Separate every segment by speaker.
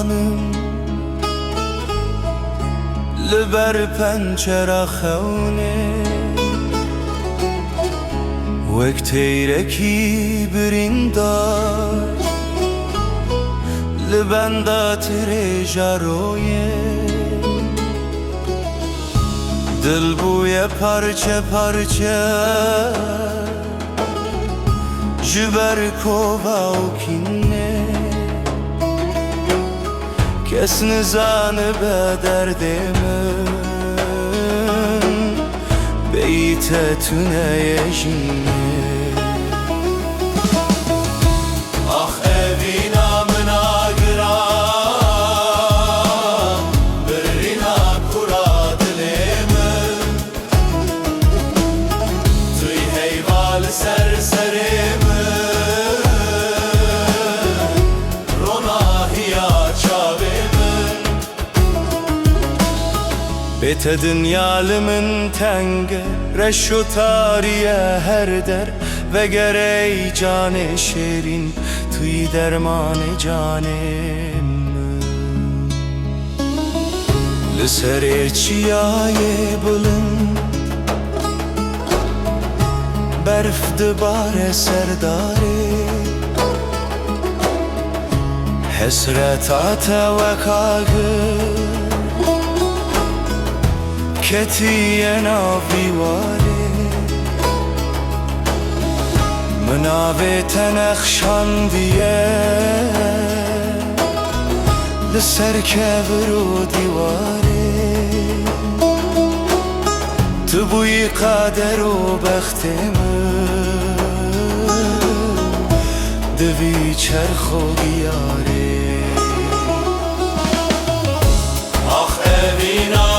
Speaker 1: جانم لبر پنچرا خونه وک تیرکی بریندار لبندا تر جارویه دل بوی پارچه پارچه جبر کوبا و کینه کس نزانه به درد من بیتتونه یجینه آخ اوینا مناگران برینا کرا دلیم توی حیوال سر سریم بیت دنیالمın tenge reş و tariye her der ve gerey can şerin توی درمان جانم لسر چیای بلند برف دبار سرداره حسرتات و کاغذ کتی ناویواره مناوی تنخشاندیه لسر کبر و دیواره تو بوی قادر و بختم دوی چرخ و گیاره آخ اوینا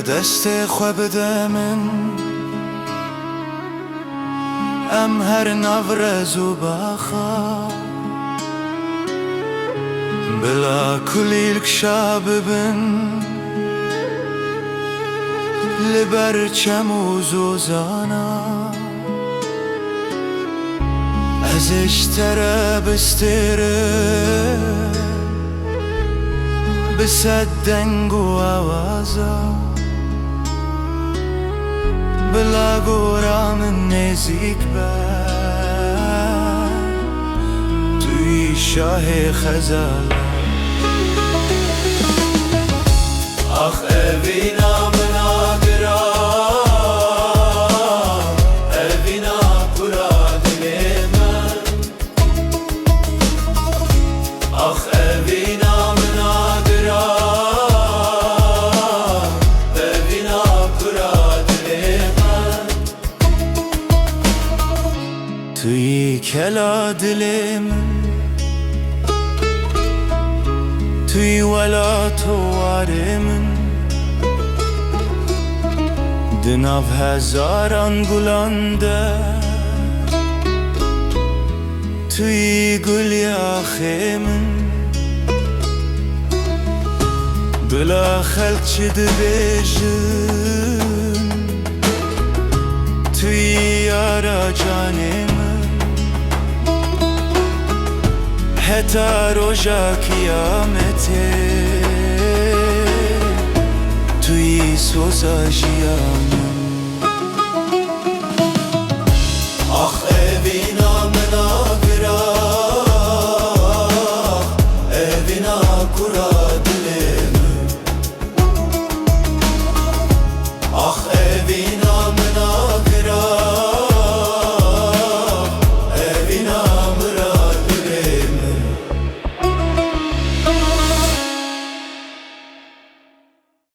Speaker 1: دست خواب دمن ام هر نورز و باخا بلا کلیل شاب بن لبر چموز و زانا ازش تره بستره بسد دنگ و آوازا بلا گورا من نزیک بر توی شاه خزال آخ اوینا مناگرا اوینا پورا دل من آخ اوینا مناگرا اوینا پورا توی کلا دلم توی ولا توارم دناو هزاران گلانده توی گل یاخم بلا خلق چد بیجن توی یارا جانم حتی روژا قیامته توی سوزا جیام